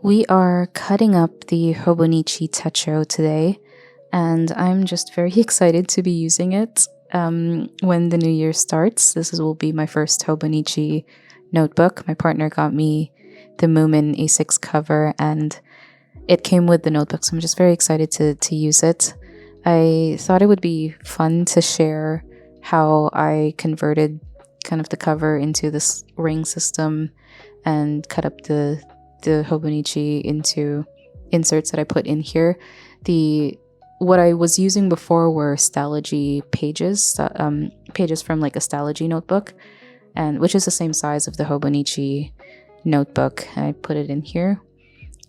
We are cutting up the Hobonichi Techo today, and I'm just very excited to be using it when the new year starts. Will be my first Hobonichi notebook. My partner got me the Moomin A6 cover, and it came with the notebook, so I'm just very excited to use it. I thought it would be fun to share how I converted kind of the cover into this ring system and cut up the Hobonichi into inserts that I put in here. What I was using before were Stalogy pages, pages from like a Stalogy notebook, and which is the same size of the Hobonichi notebook. And I put it in here.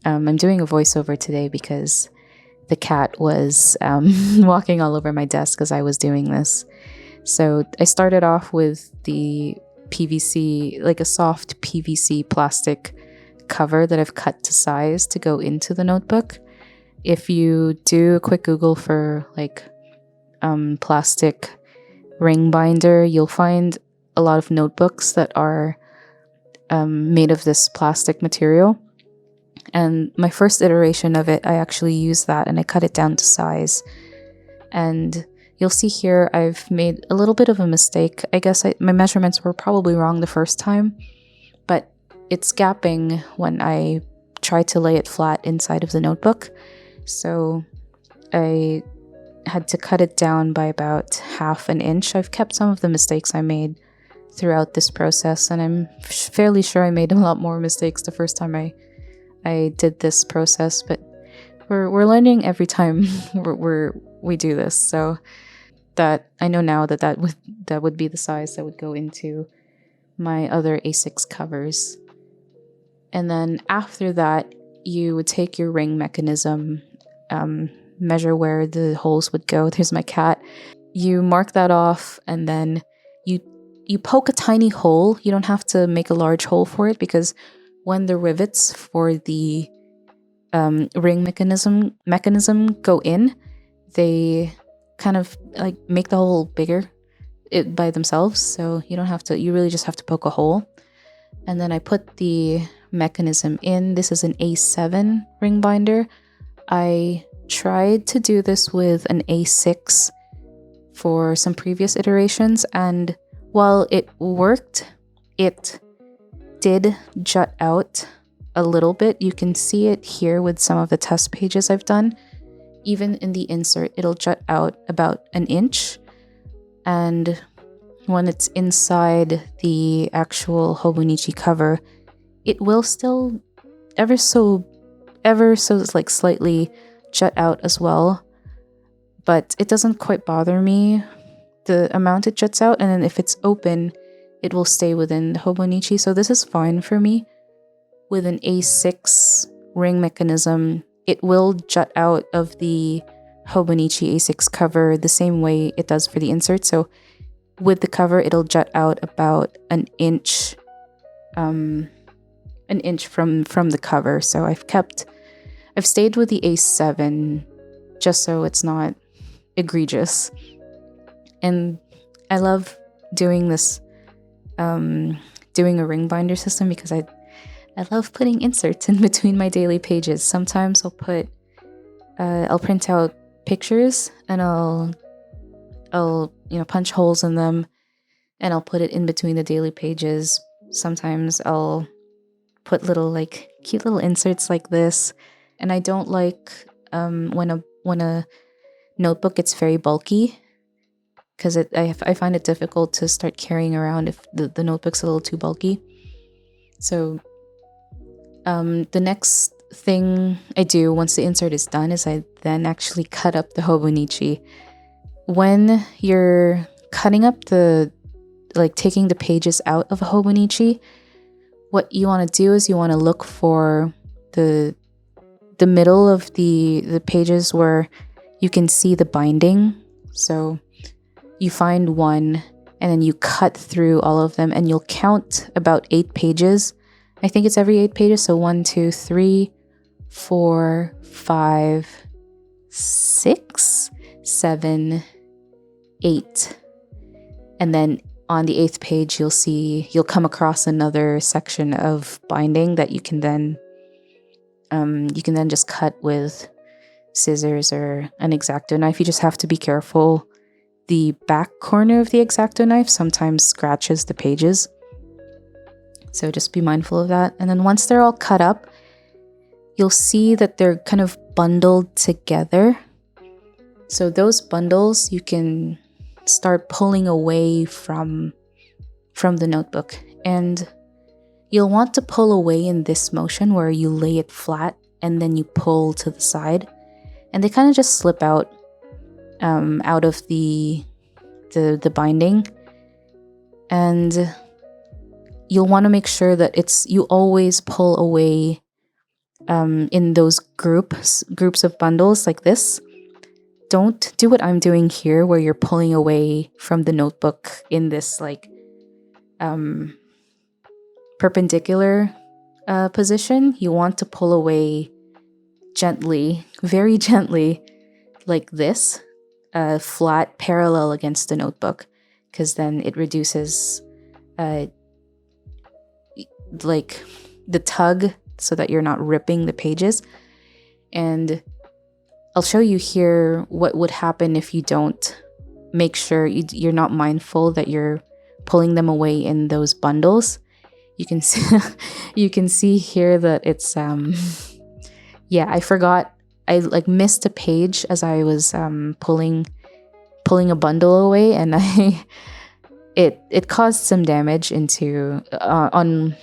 I'm doing a voiceover today because the cat was walking all over my desk as I was doing this. So I started off with the PVC, like a soft PVC plastic cover that I've cut to size to go into the notebook. If you do a quick Google for like plastic ring binder, you'll find a lot of notebooks that are made of this plastic material. And my first iteration of it, I actually used that and I cut it down to size. And you'll see here I've made a little bit of a mistake. I guess my measurements were probably wrong the first time, but it's gapping when I try to lay it flat inside of the notebook. So I had to cut it down by about half an inch. I've kept some of the mistakes I made throughout this process, and I'm fairly sure I made a lot more mistakes the first time I did this process, but we're learning every time we do this. So that I know now that would be the size that would go into my other A6 covers. And then after that, you would take your ring mechanism, measure where the holes would go. There's my cat. You mark that off, and then you poke a tiny hole. You don't have to make a large hole for it, because when the rivets for the ring mechanism go in, they kind of like make the hole bigger by themselves. So you don't have to. You really just have to poke a hole. And then I put the mechanism in. This is an A7 ring binder. I tried to do this with an A6 for some previous iterations, and while it worked, it did jut out a little bit. You can see it here with some of the test pages I've done. Even in the insert, it'll jut out about an inch, and when it's inside the actual Hobonichi cover, it will still ever so like slightly jut out as well, but it doesn't quite bother me the amount it juts out. And then if it's open, it will stay within the Hobonichi, so this is fine for me. With an A6 ring mechanism, it will jut out of the Hobonichi A6 cover the same way it does for the insert. So with the cover, it'll jut out about an inch from the cover. So I've stayed with the A7 just so it's not egregious. And I love doing this, doing a ring binder system, because I love putting inserts in between my daily pages. Sometimes I'll print out pictures and I'll punch holes in them and I'll put it in between the daily pages. Sometimes I'll put little like cute little inserts like this. And I don't like when a notebook gets very bulky, because I find it difficult to start carrying around if the notebook's a little too bulky. So the next thing I do once the insert is done is I then actually cut up the Hobonichi. When you're cutting up taking the pages out of a Hobonichi, what you want to do is you want to look for the middle of the pages where you can see the binding. So you find one and then you cut through all of them, and you'll count about 8 pages. I think it's every 8 pages. So 1, 2, 3, 4, 5, 6, 7, 8. And then on the 8th page, you'll come across another section of binding that you can then You can then just cut with scissors or an X-Acto knife. You just have to be careful. The back corner of the X-Acto knife sometimes scratches the pages, so just be mindful of that. And then once they're all cut up, you'll see that they're kind of bundled together. So those bundles you can start pulling away from the notebook, and you'll want to pull away in this motion where you lay it flat and then you pull to the side, and they kind of just slip out of the binding. And you'll want to make sure that you always pull away in those groups of bundles like this. Don't do what I'm doing here, where you're pulling away from the notebook in this like perpendicular position. You want to pull away gently, very gently, like this, flat, parallel against the notebook, because then it reduces like the tug, so that you're not ripping the pages. And I'll show you here what would happen if you don't make sure you're not mindful that you're pulling them away in those bundles. You can see you can see here that it's yeah, I forgot. I like missed a page as I was pulling a bundle away, and it caused some damage into on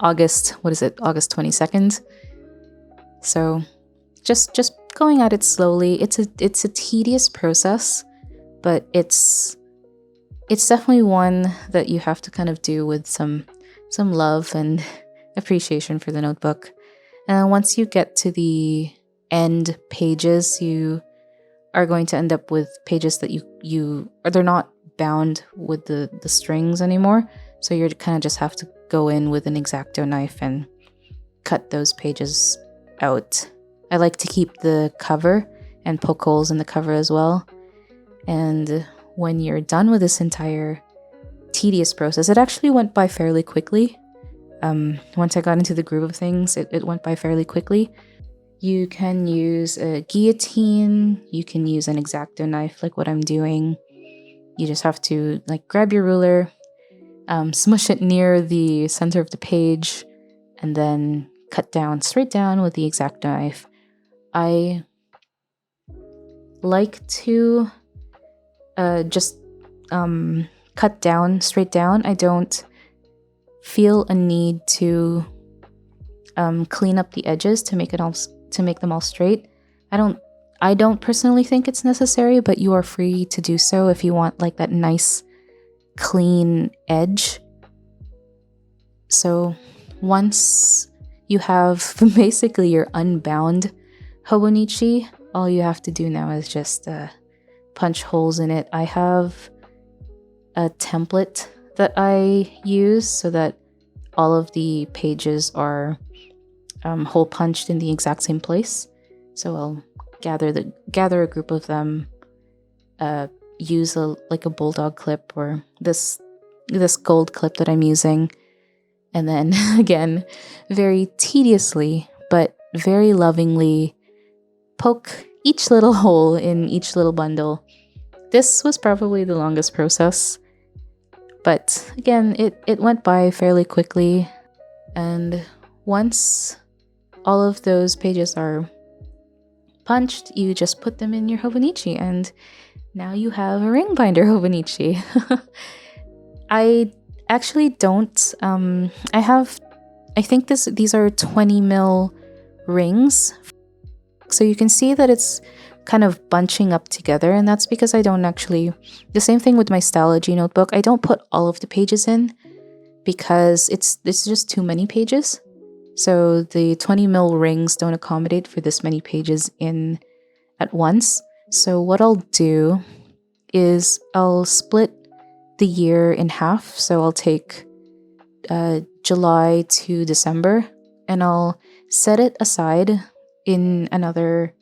August 22nd. So just going at it slowly. It's a tedious process, but it's definitely one that you have to kind of do with some love and appreciation for the notebook. And once you get to the end pages, you are going to end up with pages that they're not bound with the strings anymore. So you're kind of just have to go in with an X-Acto knife and cut those pages out. I like to keep the cover and poke holes in the cover as well. And when you're done with this entire tedious process, it actually went by fairly quickly. Once I got into the groove of things, it went by fairly quickly. You can use a guillotine, you can use an X-Acto knife like what I'm doing. You just have to like grab your ruler, smush it near the center of the page, and then cut down straight down with the X-Acto knife. I like to just cut down straight down. I don't feel a need to clean up the edges to make them all straight. I don't personally think it's necessary, but you are free to do so if you want like that nice clean edge. So once you have basically your unbound Hobonichi, all you have to do now is just punch holes in it. I have a template that I use so that all of the pages are hole punched in the exact same place. So I'll gather a group of them, use a bulldog clip or this gold clip that I'm using, and then again, very tediously but very lovingly poke each little hole in each little bundle. This was probably the longest process, but again, it went by fairly quickly. And once all of those pages are punched, you just put them in your Hobonichi, and now you have a ring binder Hobonichi. I actually don't. I think these are 20 mil rings, so you can see that it's kind of bunching up together, and that's because I don't actually. The same thing with my Stylogy notebook. I don't put all of the pages in because it's just too many pages. So the 20 mil rings don't accommodate for this many pages in at once. So what I'll do is I'll split the year in half. So I'll take July to December, and I'll set it aside in another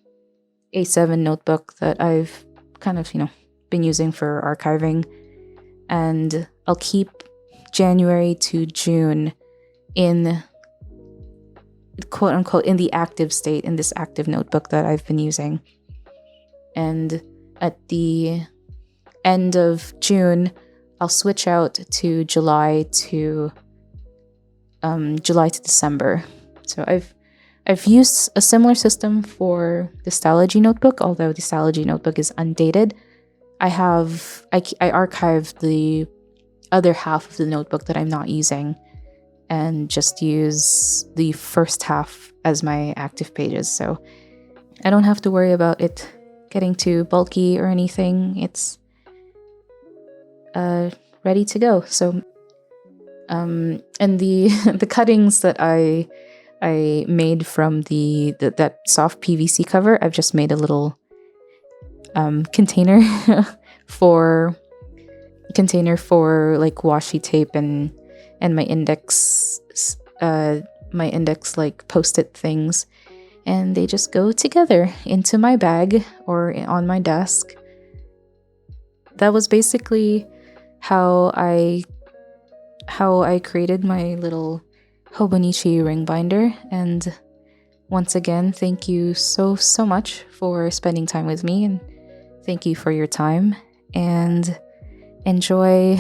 A7 notebook that I've kind of, been using for archiving. And I'll keep January to June in quote unquote in the active state in this active notebook that I've been using. And at the end of June, I'll switch out to July to December. So I've used a similar system for the Stalogy notebook, although the Stalogy notebook is undated. I archived the other half of the notebook that I'm not using and just use the first half as my active pages. So I don't have to worry about it getting too bulky or anything. It's ready to go. So and the the cuttings that I made from that soft PVC cover, I've just made a little container for like washi tape and my index like post-it things, and they just go together into my bag or on my desk. That was basically how I created my little Hobonichi ring binder. And once again, thank you so much for spending time with me, and thank you for your time, and enjoy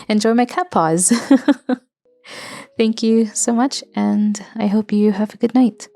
my cat paws. Thank you so much, and I hope you have a good night.